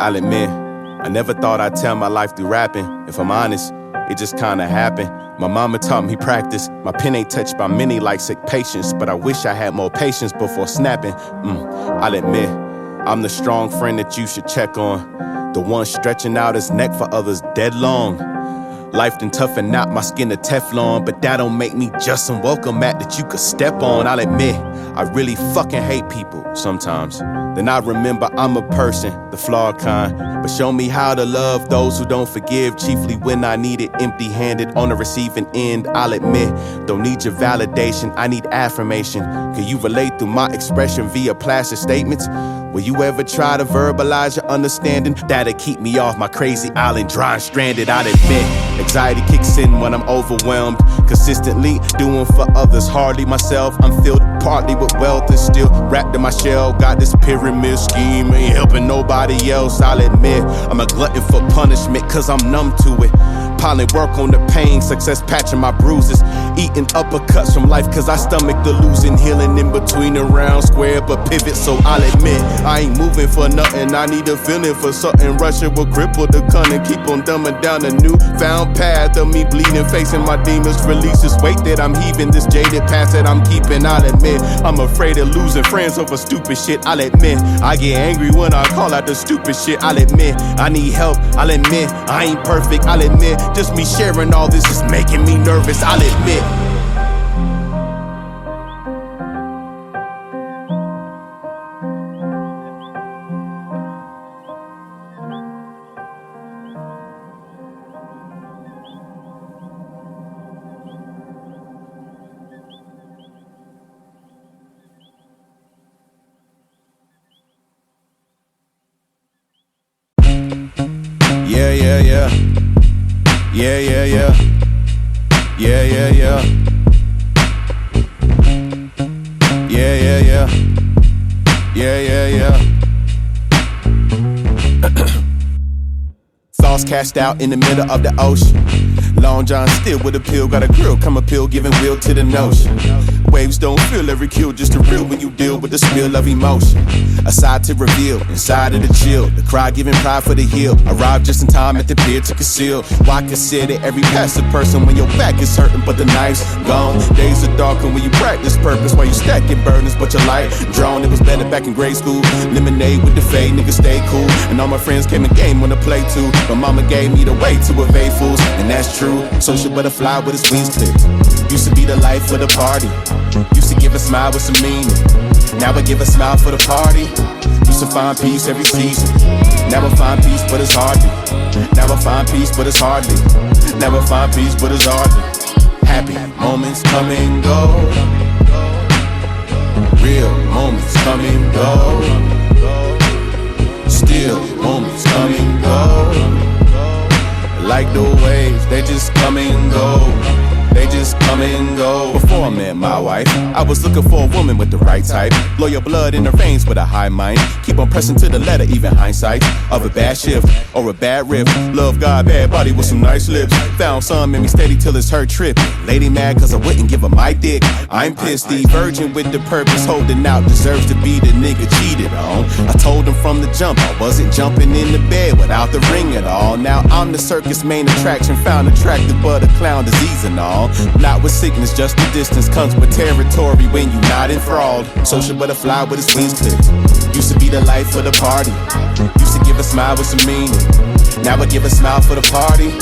I'll admit, I never thought I'd tell my life through rapping. If I'm honest, it just kinda happened. My mama taught me practice. My pen ain't touched by many like sick patients, but I wish I had more patience before snapping. I'll admit, I'm the strong friend that you should check on. The one stretching out his neck for others dead long. Life done toughen out my skin to Teflon, but that don't make me just some welcome mat that you could step on. I'll admit, I really fucking hate people sometimes. Then I remember I'm a person, the flawed kind. But show me how to love those who don't forgive, chiefly when I need it empty-handed on the receiving end. I'll admit, don't need your validation, I need affirmation. Can you relate through my expression via plastic statements? Will you ever try to verbalize your understanding? That'll keep me off my crazy island, dry and stranded. I'll admit, anxiety kicks in when I'm overwhelmed. Consistently doing for others, hardly myself. I'm filled partly with wealth and still wrapped in my shell. Got this pyramid scheme, ain't helping nobody else. I'll admit, I'm a glutton for punishment, cause I'm numb to it. Piling work on the pain, success patching my bruises. Eating uppercuts from life, cause I stomach the losing. Healing in between a round square, but pivot, so I'll admit, I ain't moving for nothing. I need a feeling for something. Rushing will cripple the cunning, keep on dumbing down the newfound path of me bleeding, facing my demons. Release this weight that I'm heaving, this jaded past that I'm keeping. I'll admit, I'm afraid of losing friends over stupid shit. I'll admit, I get angry when I call out the stupid shit. I'll admit, I need help. I'll admit, I ain't perfect. I'll admit, just me sharing all this is making me nervous. I'll admit. Thoughts cashed out in the middle of the ocean. Long John still with a pill, got a grill, come a pill, giving will to the notion. Waves don't feel every kill, just a real when you deal with the spill of emotion. A side to reveal, inside of the chill, the cry giving pride for the heel. Arrived just in time at the pier to conceal. Why consider every passive person when your back is hurting, but the knife's gone. Days are darker when you practice purpose, while you stacking burdens, but your light drawn. It was better back in grade school. Lemonade with the fade, niggas stay cool. And all my friends came in game when I play too. But mama gave me the way to evade fools, and that's true. Social butterfly with his wings clipped. Used to be the life of the party. Used to give a smile with some meaning. Now I give a smile for the party. Used to find peace every season. Now I find peace, but it's hardly. Now I find peace, but it's hardly. Now I find peace, but it's hardly. Happy moments come and go. Real moments come and go. Still moments come and go. Like the waves, they just come and go. They just come and go. Before I met my wife, I was looking for a woman with the right type. Loyal blood in her veins with a high mind. Keep on pressing to the letter, even hindsight of a bad shift or a bad riff. Love God, bad body with some nice lips. Found some, made me steady till it's her trip. Lady mad cause I wouldn't give her my dick. I'm pissed, the virgin with the purpose holding out deserves to be the nigga cheated on. I told him from the jump I wasn't jumping in the bed without the ring at all. Now I'm the circus main attraction, found attractive but a clown disease and all. Not with sickness, just the distance comes with territory when you not enthralled. Social butterfly with his wings clipped. Used to be the life of the party. Used to give a smile with some meaning. Now I give a smile for the party.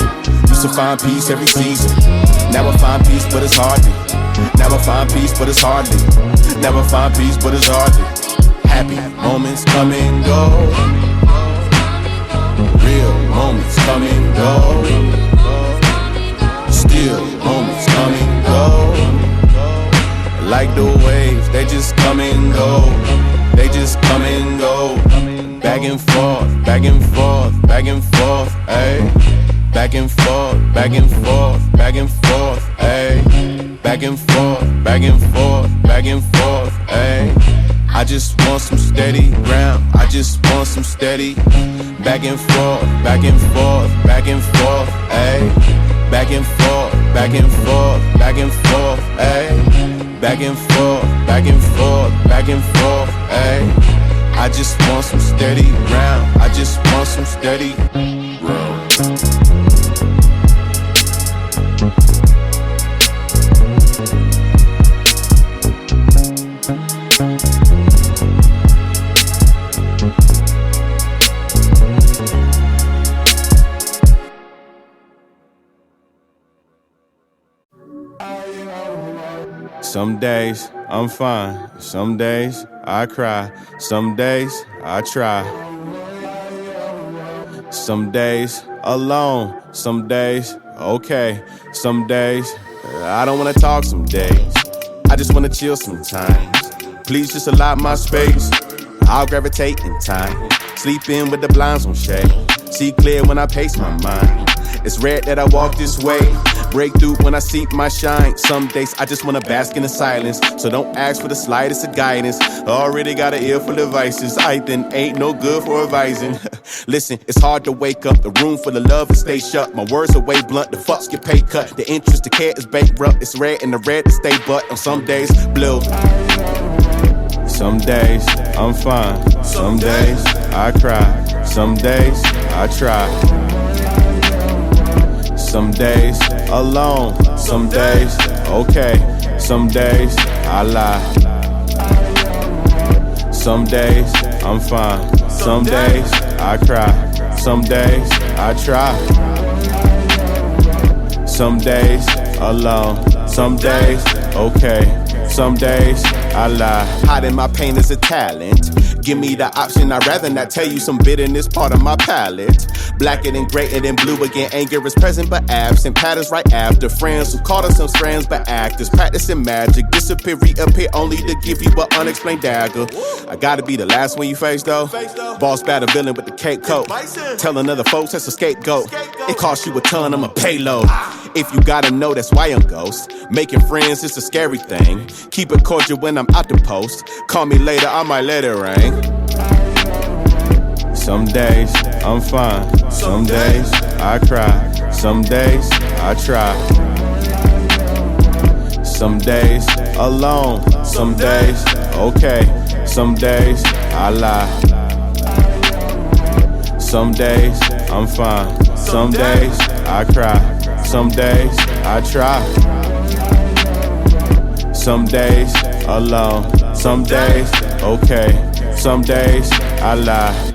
Used to find peace every season. Now I find peace, but it's hardly. Now I find peace, but it's hardly. Now I find peace, but it's hardly. Happy moments come and go. Real moments come and go. Still moments come and go. Like the waves, they just come and go. They just come and go. Back and forth, back and forth, back and forth, ayy. Back and forth, back and forth, back and forth, ayy. Back and forth, back and forth, back and forth, ayy. I just want some steady ground. I just want some steady. Back and forth, back and forth, back and forth, ayy. Back and forth, back and forth, back and forth, ayy. Back and forth, back and forth, back and forth, ayy. I just want some steady ground. I just want some steady ground. Some days I'm fine, some days I cry, some days I try. Some days alone, some days okay, some days I don't wanna talk, some days I just wanna chill sometimes. Please just allot my space, I'll gravitate in time. Sleep in with the blinds on shade, see clear when I pace my mind. It's rare that I walk this way, break through when I see my shine. Some days I just wanna bask in the silence, so don't ask for the slightest of guidance. Already got an ear full of vices, I then ain't no good for advising. Listen, it's hard to wake up, the room full of love and stay shut. My words are way blunt, the fucks get paid cut. The interest to care is bankrupt, it's rare and the red to stay but on some days blue. Some days I'm fine, some days I cry, some days I try. Some days alone, some days okay, some days I lie. Some days I'm fine, some days I cry, some days I try. Some days alone, some days okay, some days I lie. Hiding my pain is a talent. Give me the option, I'd rather not tell you some bitterness part of my palate. Blacker than greater than blue again, anger is present but absent. Patterns right after friends who called themselves friends but actors. Practicing magic, disappear, reappear only to give you an unexplained dagger. I gotta be the last one you face though. Boss battle villain with the cake coat. Telling other folks that's a scapegoat. It costs you a ton, I'm a payload. If you gotta know, that's why I'm ghost. Making friends is a scary thing. Keep it cordial when I'm out the post. Call me later, I might let it rain. Some days I'm fine, some days I cry, some days I try. Some days alone, some days okay, some days I lie. Some days I'm fine, some days I cry, some days I try. Some days alone, some days okay, some days I lie.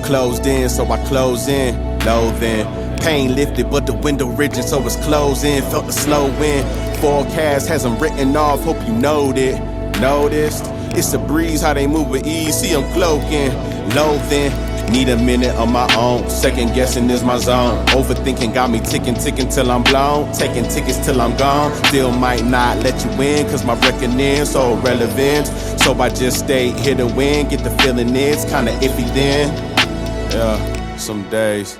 Closed in, so I close in, loathing. Pain lifted, but the window ridging, so it's closing. Felt the slow wind, forecast has them written off, hope you noticed. It's a breeze, how they move with ease, see I'm cloaking, loathing. Need a minute on my own, second guessing is my zone. Overthinking got me ticking till I'm blown. Taking tickets till I'm gone, still might not let you in, cause my reckoning so irrelevant. So I just stay here to win, get the feeling it's kinda iffy then. Yeah, some days.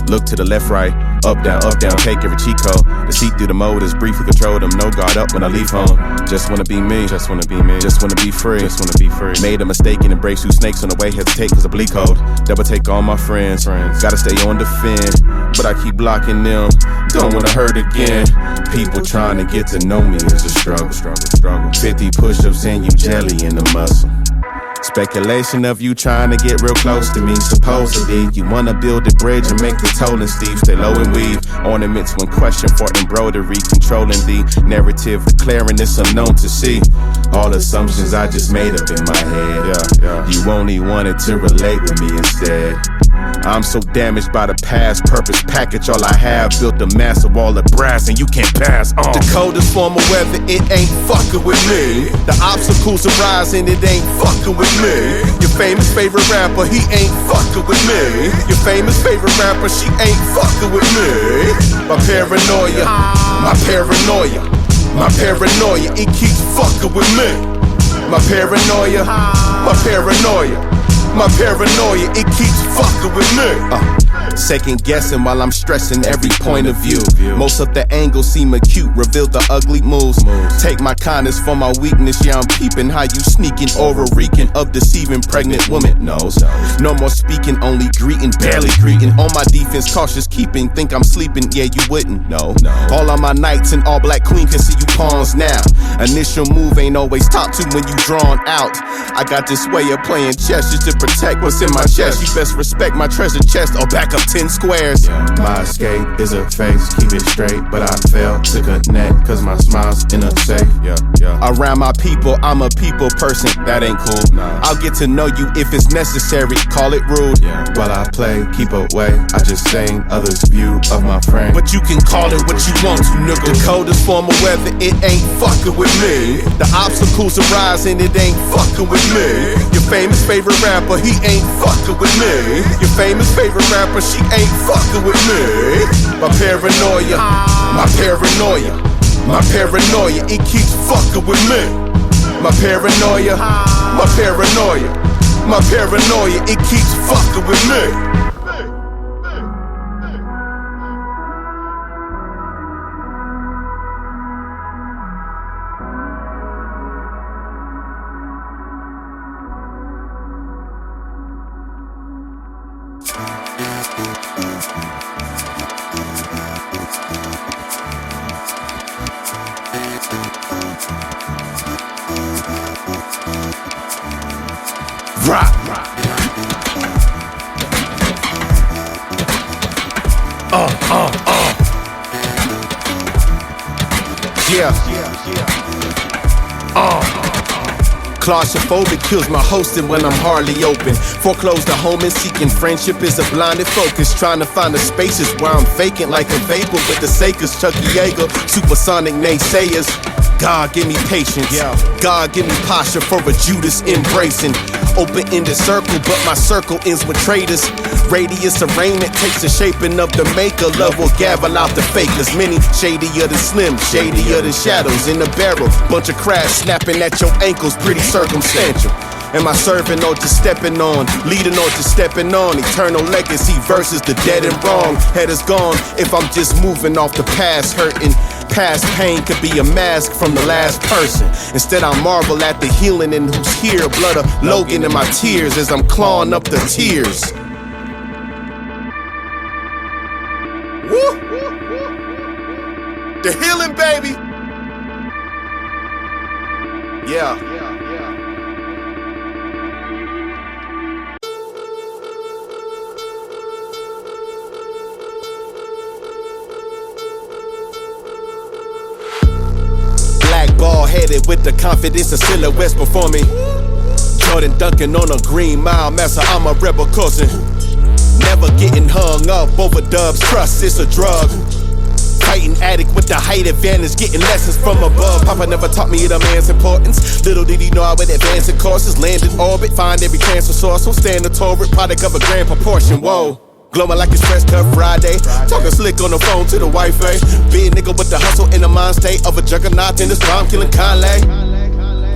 Look to the left, right, up, down, take every cheat code. The seat through the mode is briefly control them, no guard up when I leave home. Just wanna be me, just wanna be me, just wanna be free, just wanna be free. Made a mistake and embrace two snakes on the way, hesitate cause I bleed cold. Double take all my friends, gotta stay on the fin, but I keep blocking them, don't wanna hurt again. People trying to get to know me is a struggle. 50 push-ups and you jelly in the muscle. Speculation of you trying to get real close to me. Supposedly, you wanna build a bridge and make the tolling steep. Stay low and weave. Ornaments when question for embroidery. Controlling the narrative, declaring it's unknown to see. All assumptions I just made up in my head. You only wanted to relate with me instead. I'm so damaged by the past, purpose package all I have. Built a massive wall of brass and you can't pass on. The coldest form of weather, it ain't fucking with me. The obstacles arise and it ain't fucking with me. Your famous favorite rapper, he ain't fucking with me. Your famous favorite rapper, she ain't fucking with me. My paranoia, my paranoia, my paranoia, it keeps fucking with me. My paranoia, my paranoia, my paranoia, it keeps fucking with me. Second guessing while I'm stressing every point of view. Most of the angles seem acute, reveal the ugly moves. Take my kindness for my weakness, yeah, I'm peeping how you sneaking or reeking of deceiving pregnant woman. No more speaking, only greeting, barely greeting. On my defense, cautious keeping, think I'm sleeping, yeah, you wouldn't. No. All of my knights and all black queen can see you pawns now. Initial move ain't always top two when you drawn out. I got this way of playing chess just to protect what's in my chest. You best respect my treasure chest or back up 10 squares. My escape is a face, keep it straight, but I fail to connect, cause my smile's in a safe. Around my people, I'm a people person, that ain't cool. I'll get to know you if it's necessary, call it rude. While I play, keep away, I just sing others' view of my frame. But you can call it what you want to, nigga. The coldest form of weather, it ain't fucking with me. The obstacles arise and it ain't fucking with me. Your famous favorite rapper, he ain't fucking with me. Your famous favorite rapper, she ain't fucking with me. My paranoia, my paranoia, my paranoia, it keeps fucking with me. My paranoia, my paranoia, my paranoia, it keeps fucking with me. Rock. Yeah. Claustrophobic kills my hosting when I'm hardly open. Foreclose the home and seeking friendship is a blinded focus. Trying to find the spaces where I'm vacant like a vapor with the sakers. Chucky Yeager, supersonic naysayers. God give me patience, God give me posture for a Judas embracing. Open-ended circle, but my circle ends with traitors. Radius arraignment takes the shaping of the maker. Love will gavel out the fakers. Many shadier than slim, shadier than shadows in the barrel. Bunch of crabs snapping at your ankles, pretty circumstantial. Am I serving or just stepping on? Leading or just stepping on? Eternal legacy versus the dead and wrong. Head is gone if I'm just moving off the past hurting. Past pain could be a mask from the last person. Instead I marvel at the healing in who's here. Blood of Logan in my tears as I'm clawing up the tears. Woo! The healing, baby! Yeah. Ball-headed with the confidence of silhouettes before me. Jordan Duncan on a green mile, master, I'm a rebel cousin. Never getting hung up over dubs, trust it's a drug. Fighting addict with the height advantage, getting lessons from above. Papa never taught me the man's importance. Little did he know I would advance in courses, land in orbit, find every cancer source. So stand the torrid, product of a grand proportion, whoa. Glowing like it's Fresh Cut Friday. Talking slick on the phone to the wife, eh? Big nigga with the hustle in the mind state of a juggernaut in this bomb killing Conley.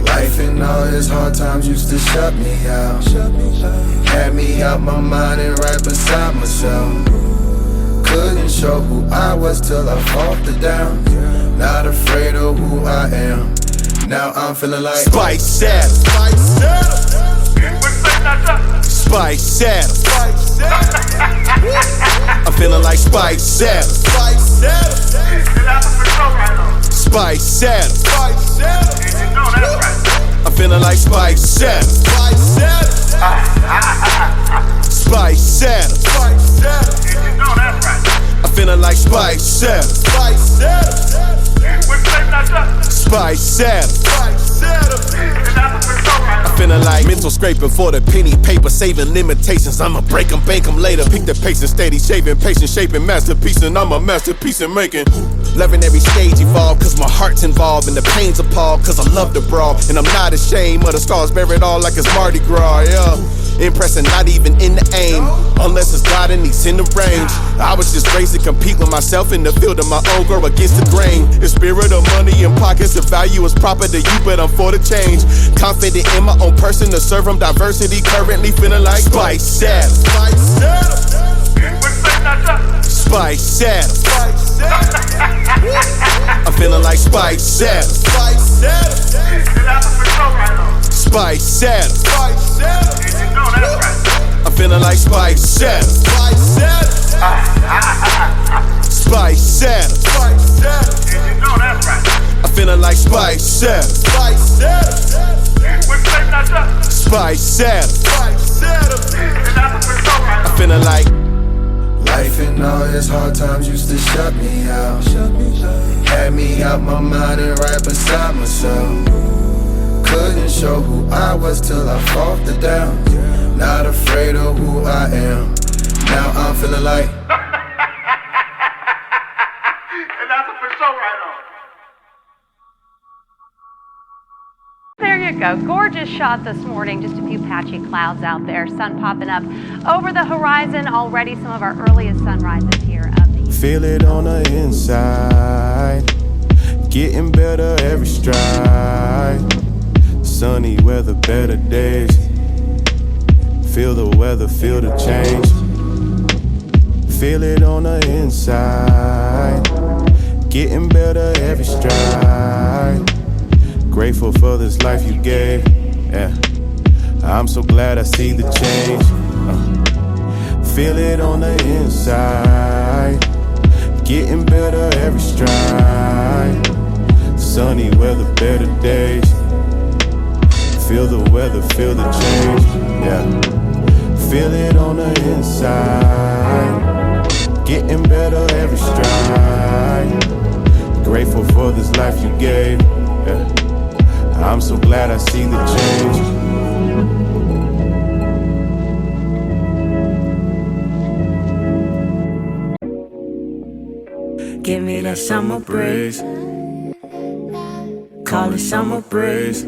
Life and all his hard times used to shut me out. Had me out my mind and right beside myself. Couldn't show who I was till I faltered down. Not afraid of who I am. Now I'm feeling like Spice Saddle. Spice Saddle. Spice Saddle. I'm feeling like Spice Saddle. Spice Saddle. Spice Saddle. I'm feeling like Spice Saddle. Spice Saddle. I'm feeling like Spice Saddle. Spice Saddle. I'm feeling feeling like mental scraping for the penny paper, saving limitations. I'ma break 'em, bank 'em later. Pick the pace and steady shaving, patient shaping, masterpiece, and I'm a masterpiece in making. Loving every stage evolve, cause my heart's involved, and the pain's appalled, cause I love the brawl. And I'm not ashamed of the scars, buried all like it's Mardi Gras, yeah. Impressing, not even in the aim, unless it's God and he's in the range. I was just raised to compete with myself in the field of my own, grow against the grain. The spirit of money in pockets, the value is proper to you, but I'm for the change. Confident in my own person to serve them diversity, currently feeling like Spice Shadow. Spice Shadow. I'm feeling like Spice Shadow. Spice Shadow. I'm feeling like Spice Shadow. Spice Shadow. I'm feeling like Spice Shadow. Spice Shadow. I'm feeling like life and all its hard times used to shut me out. Had me out my mind and right beside myself. Couldn't show who I was till I faltered down. Not afraid of who I am. Now I'm feeling like and that's a for sure right on. There you go. Gorgeous shot this morning. Just a few patchy clouds out there. Sun popping up over the horizon. Already some of our earliest sunrises here of the year. feel it on the inside, getting better every stride. Sunny weather, better days. Feel the weather, feel the change. Feel it on the inside, getting better every stride. Grateful for this life you gave, yeah. I'm so glad I see the change. Feel it on the inside, getting better every stride. Sunny weather, better days. Feel the weather, feel the change, yeah. Feel it on the inside, getting better every stride. Grateful for this life you gave, yeah. I'm so glad I see the change. Give me that summer breeze, call it summer breeze.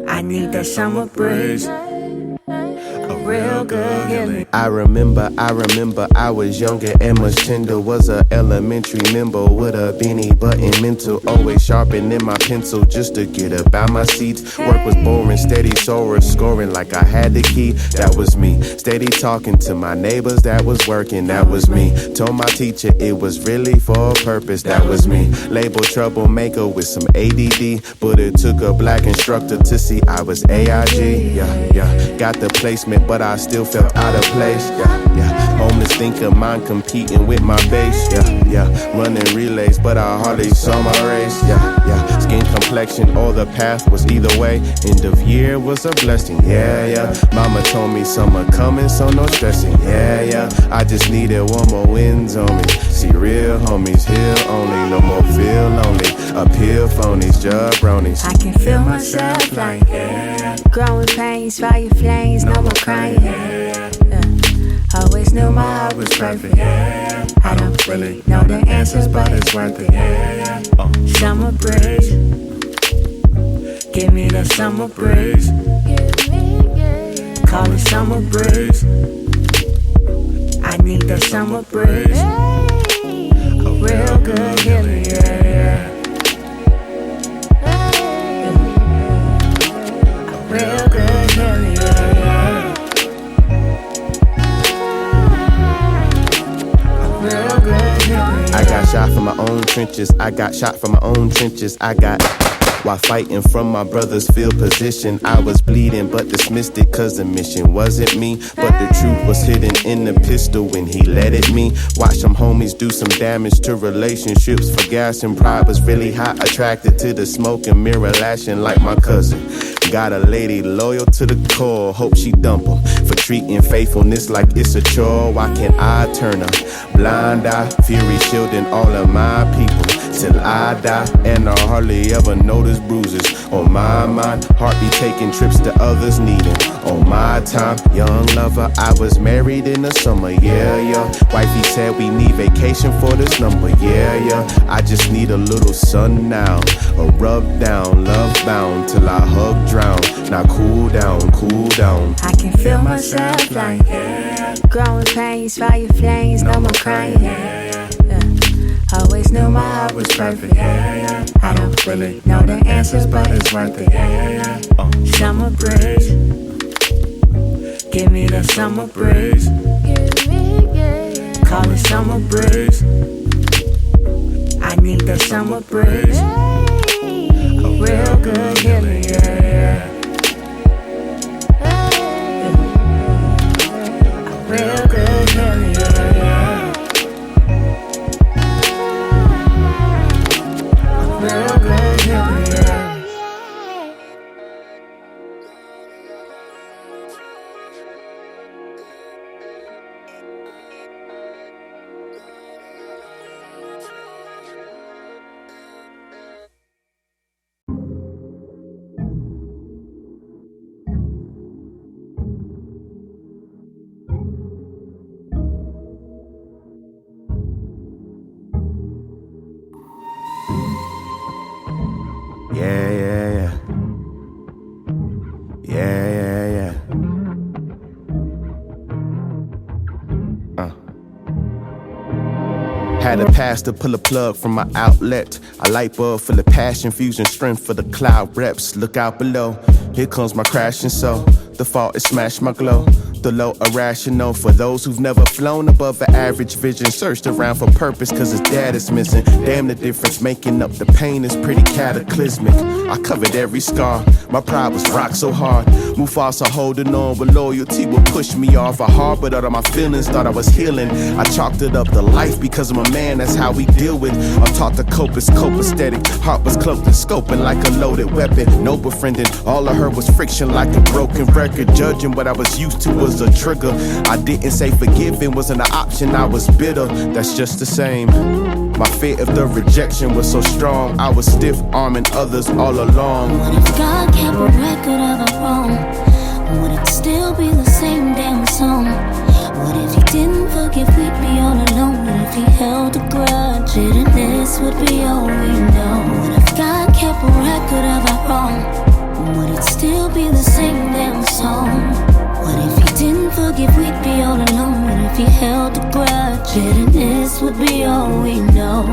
I need that summer breeze, a real good healing. I remember I was younger and much tender. Was a elementary member with a beanie button mental. Always sharpening my pencil just to get about my seats. Work was boring, steady soaring, scoring like I had the key. That was me. Steady talking to my neighbors, that was working, that was me. Told my teacher it was really for a purpose, that was me. Labeled troublemaker with some ADD, but it took a black instructor to see I was AIG. Yeah. Got the placement, but I still felt out of place. Yeah. Homeless thinker, mind competing with my base. Yeah. Running relays, but I hardly saw my race. Yeah. Skin complexion or the path was either way. End of year was a blessing. Yeah. Mama told me summer coming, so no stressing. Yeah. I just needed one more wins on me. See real homies here only, no more feel lonely. Appeal phonies, jabronis. I can feel myself like growing pains, fire flames, no more crying. Always knew my heart was perfect. I don't really know the answers, but it's worth it. Summer breeze, give me that summer breeze. Call it summer breeze. I need that summer breeze, a real good healing. Yeah. A real good healing. I got shot from my own trenches. I got shot from my own trenches. While fighting from my brother's field position, I was bleeding but dismissed it cause the mission wasn't me. But the truth was hidden in the pistol when he let it me. Watch some homies do some damage to relationships for gas and pride was really hot. Attracted to the smoke and mirror lashing like my cousin. Got a lady loyal to the core, hope she dump him. For treating faithfulness like it's a chore. Why can't I turn a blind eye? Fury shielding all of my people till I die, and I hardly ever notice bruises on my mind. Heart be taking trips to others needing on my time. Young lover, I was married in the summer, yeah, yeah. Wifey said we need vacation for this number, yeah, yeah. I just need a little sun now, a rub down, love bound till I hug drown. Now cool down, cool down. I can feel myself like growing pains, fire flames, no more crying. Always knew my heart was perfect. I don't really know the answers, but it's worth it. Summer breeze, give me the summer breeze. Call it summer breeze. I need the summer breeze. A real good healing, yeah. A real good healing, yeah. Real good healing, yeah. Yeah, yeah, yeah. Yeah, yeah, yeah. Had a pastor pull a plug from my outlet. A light bulb full of passion, fusing strength for the cloud reps. Look out below, here comes my crashing soul. The fault is smash my glow. The low irrational for those who've never flown above the average vision. Searched around for purpose cause his dad is missing. Damn, the difference making up the pain is pretty cataclysmic. I covered every scar, my pride was rock so hard. Mufasa holding on with loyalty would push me off. I harbored all of my feelings, thought I was healing. I chalked it up to life because I'm a man, that's how we deal with. I'm taught to cope, it's copacetic. Heart was cloaked and scoping like a loaded weapon. No befriending, all I heard was friction like a broken record. Judging what I was used to was a trigger. I didn't say forgiving wasn't an option, I was bitter. That's just the same. My fear of the rejection was so strong, I was stiff arming others all along. What if God kept a record of our wrong? Would it still be the same damn song? What if he didn't forgive, we'd be all alone? What if he held a grudge, bitterness would be all we know? What if God kept a record of our wrong? Would it still be the same damn song? What if he didn't forgive, we'd be all alone? What if he held a grudge, bitterness would be all we know?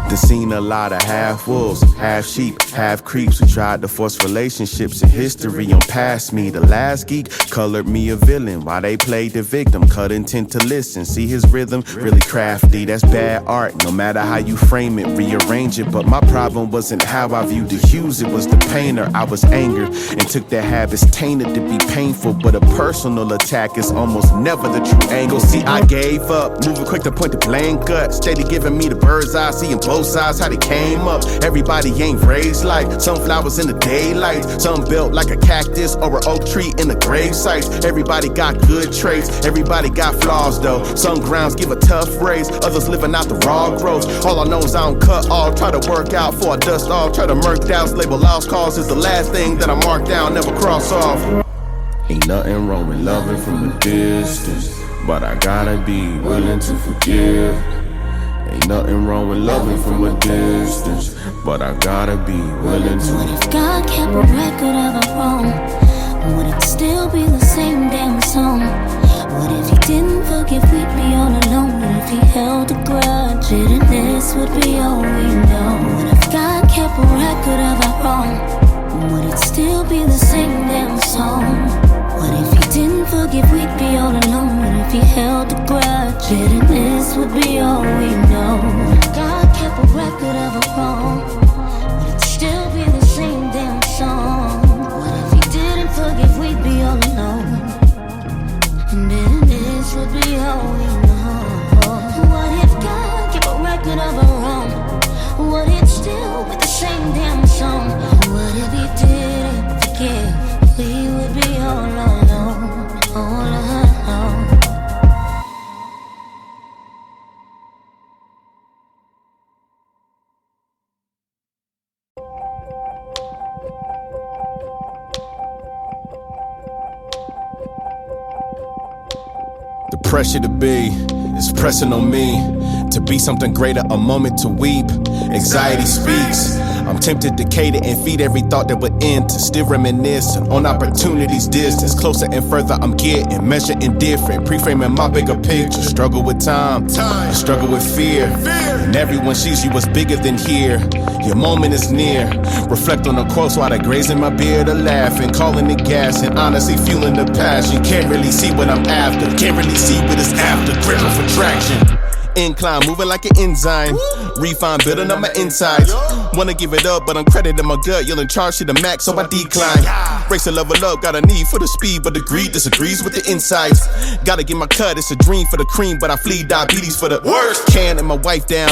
Done seen a lot of half wolves, half sheep, half creeps who tried to force relationships in history on past me. The last geek colored me a villain while they played the victim. Cut intent to listen, see his rhythm, really crafty. That's bad art, no matter how you frame it, rearrange it. But my problem wasn't how I viewed the hues, it was the painter. I was angered and took their habits tainted to be painful. But a personal attack is almost never the true angle. See, I gave up, moving quick to point the blame gut. Steady giving me the bird's eye, seeing both sides how they came up. Everybody ain't raised like sunflowers in the daylight. Some built like a cactus or an oak tree in the grave sites. Everybody got good traits, everybody got flaws though. Some grounds give a tough race, others living out the raw growth. All I know is I don't cut off, try to work out before I dust off. Try to murk doubts, label lost cause is the last thing that I mark down, never cross off. Ain't nothing wrong with loving from a distance, but I gotta be willing to forgive. Ain't nothing wrong with loving from a distance, but I gotta be willing to. What if God kept a record of our wrong? Would it still be the same damn song? What if he didn't forgive, we'd be all alone? What if he held a grudge, bitterness would be all we know? What if God kept a record of our wrong? Would it still be the same damn song? What if he didn't forgive, we'd be all alone? What if he held a grudge, bitterness would be all we know? What if God kept a record of a wrong? Would it still be the same damn song? What if he didn't forgive, we'd be all alone? And bitterness would be all we know. What if God kept a record of a wrong? Would it still be the same damn song? What if he didn't forgive, we would be all alone? Oh. The pressure to be is pressing on me. To be something greater, a moment to weep. Anxiety speaks. I'm tempted to cater and feed every thought that would end. To still reminisce on opportunities distance. Closer and further I'm getting. Measuring different. Preframing my bigger picture. Struggle with time. I struggle with fear. And everyone sees you as bigger than here. Your moment is near. Reflect on the quotes while they're grazing my beard or laughing. Calling it gas and honestly fueling the passion. Can't really see what I'm after. Can't really see what it's after. Gripping for traction. Incline, moving like an enzyme. Refine, building up my insides. Wanna give it up, but I'm crediting my gut. You're in charge to the max, so I decline. Race to level up, got a need for the speed, but the greed disagrees with the insights. Gotta get my cut, it's a dream for the cream, but I flee diabetes for the worst. Can and my wife down,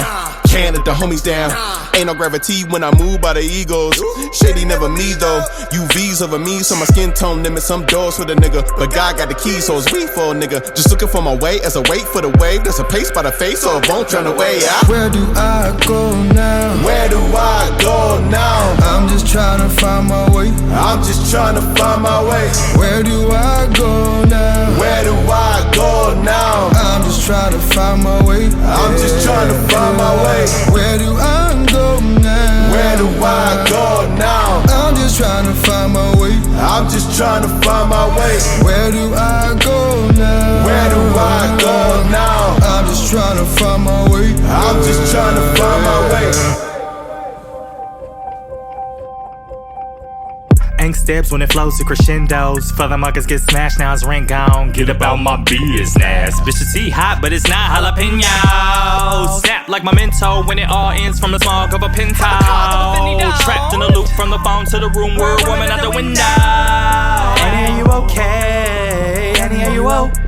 can and the homies down. Ain't no gravity when I move by the egos. Shady never me though. UVs over me, so my skin tone limits some doors for the nigga. But God got the keys, so it's we for a nigga. Just looking for my way as I wait for the wave. There's a pace by the face, so it won't turn away. Where do I go now? Where do I go now? I'm just trying to find my way. I'm just trying to find my way. Where do I go now? Where do I go now? I'm just trying to find my way. I'm just trying to find my way. Where do I go now? Where do I go now? I'm just trying to find my way. I'm just trying to find my way. Where do I go now? Where do I go now? I'm just trying to find my way. I'm just trying to find my way. Angst steps when it flows to crescendos. Further muggers get smashed, now it's ring gone. Get about my business. Bitch, it's hot, but it's not jalapeno. Snap like my mento when it all ends from the smog of a penthouse. Trapped in a loop from the phone to the room, word woman out the window. Annie, are you okay? Annie, are you okay?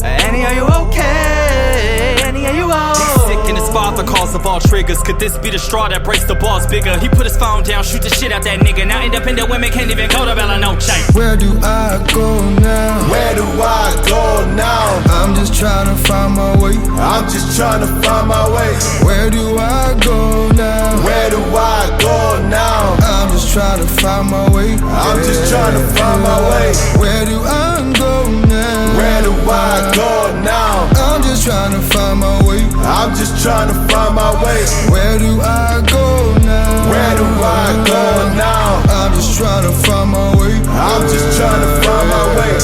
Annie, are you okay? Annie, are you okay? Sick and his father calls of all triggers. Could this be the straw that breaks the balls bigger? He put his phone down, shoot the shit out that nigga. Now independent women can't even go to Bella no chase. Where do I go now? Where do I go now? I'm just trying to find my way. I'm just trying to find my way. Where do I go now? Where do I go now? I'm just trying to find my way. I'm just trying to find my way. Where do I go now? Where do I go now? I'm just trying to find my way. I'm just trying to find my way. Where do I go now? Where do I go now? I'm just trying to find my way. I'm just trying to find my way.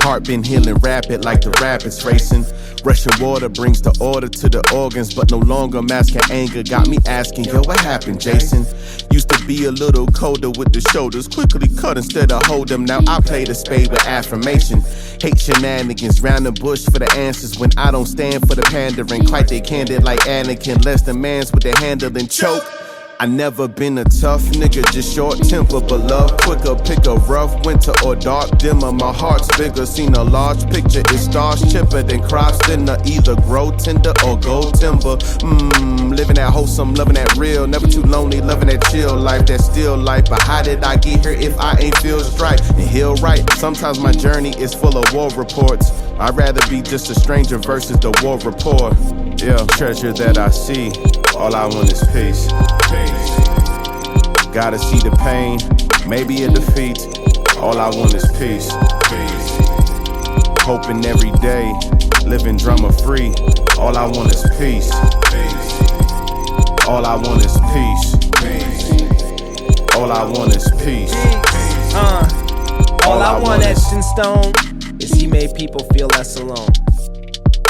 Heart been healing rapid like the rapids racing. Rushing water brings the order to the organs, but no longer masking anger. Got me asking, yo, what happened, Jason? Used to be a little colder with the shoulders, quickly cut instead of hold them. Now I play the spade with affirmation. Hate shenanigans, round the bush for the answers when I don't stand for the pandering. Quite they candid like Anakin, less than mans with the handle and choke. I never been a tough nigga, just short temper, but love quicker. Pick a rough winter or dark dimmer. My heart's bigger, seen a large picture. It stars chipper than crops thinner. Either grow tender or go timber. Living that wholesome, loving that real. Never too lonely, loving that chill life, that still life. But how did I get here if I ain't feel strife and heal right? Sometimes my journey is full of war reports. I'd rather be just a stranger versus the war report. Yeah, treasure that I see. All I want is peace. Gotta see the pain, maybe a defeat. All I want is peace. Hoping every day, living drama free. All I want is peace. All I want is peace. All I want is peace. All I want etched in stone is he made people feel less alone.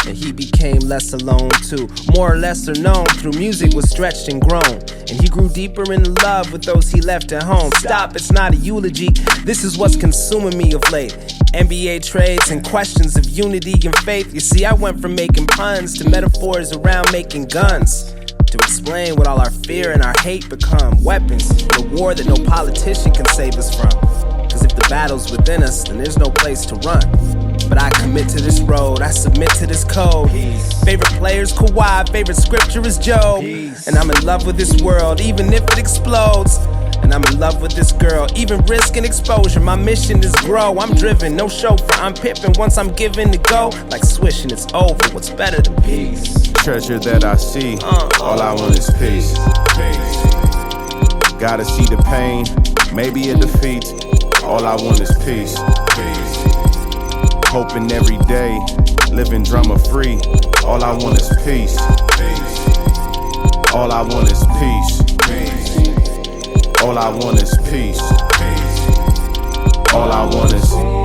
And he became less alone too. More or less are known through music was stretched and grown. And he grew deeper in love with those he left at home. Stop, it's not a eulogy. This is what's consuming me of late. NBA trades and questions of unity and faith. You see, I went from making puns to metaphors around making guns. To explain what all our fear and our hate become. Weapons in a war that no politician can save us from. Cause if the battle's within us, then there's no place to run. But I commit to this road, I submit to this code. Peace. Favorite player's Kawhi, favorite scripture is Job. Peace. And I'm in love with this world, even if it explodes. And I'm in love with this girl, even risk and exposure. My mission is grow, I'm driven, no chauffeur. I'm pippin' once I'm given to go. Like swishing, it's over, what's better than peace? treasure that I see. All I want is peace. Gotta see the pain, maybe a defeat. All I want is peace. Hoping every day, living drama free. All I want is peace. All I want is peace. All I want is peace. All I want is peace.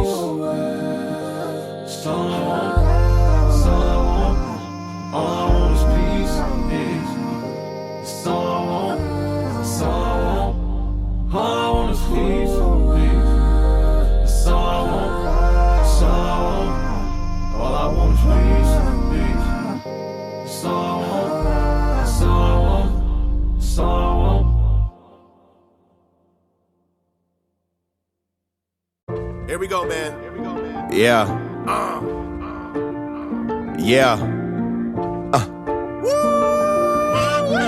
Here we go, man. Yeah. Yeah.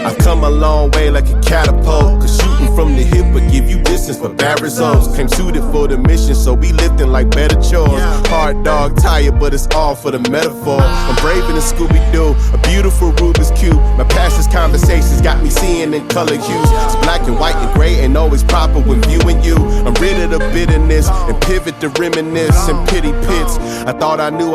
I've come a long way like a catapult, cause shooting from the hip would give you distance for bad results. Came suited for the mission, so we lifting like better chores. Hard dog, tired, but it's all for the metaphor. I'm braving a Scooby-Doo, a beautiful Rubik's Cube. My past conversations got me seeing in color hues. It's black and white and gray, ain't always proper when viewing you. I'm rid of the bitterness and pivot to reminisce and pity pits. I thought I knew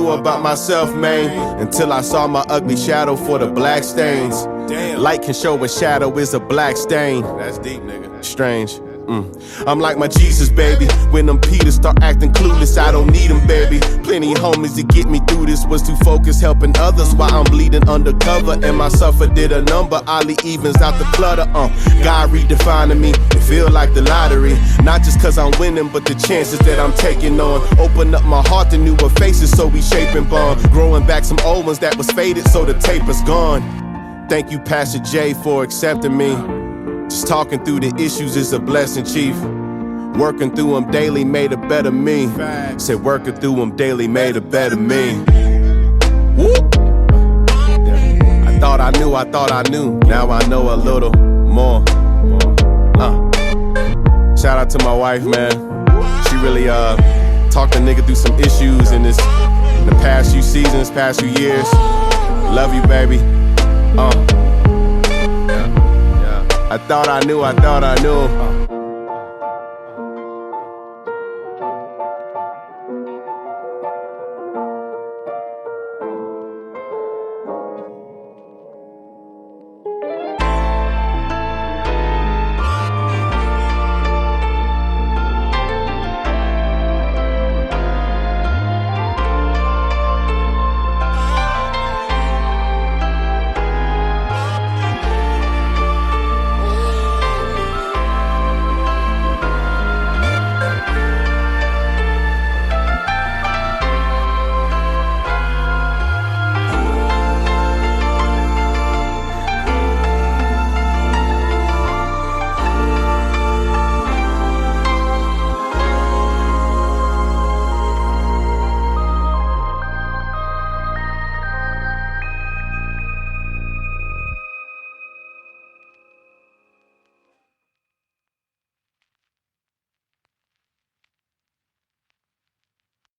about myself, man, until I saw my ugly shadow for the black stains. Damn. Light can show a shadow is a black stain. That's deep, nigga. Strange. I'm like my Jesus, baby. When them Peters start acting clueless, I don't need them, baby. Plenty homies to get me through this. Was too focused helping others while I'm bleeding undercover. And my suffer did a number. Ali evens out the clutter. God redefining me. It feel like the lottery. Not just cause I'm winning, but the chances that I'm taking on. Open up my heart to newer faces, so we shaping bond. Growing back some old ones that was faded, so the tape is gone. Thank you, Pastor J, for accepting me. Just talking through the issues is a blessing, Chief. Working through them daily made a better me. Said working through them daily made a better me. Whoop. I thought I knew. Now I know a little more. Shout out to my wife, man. She really talked a nigga through some issues in the past few seasons, past few years. Love you, baby. I thought I knew.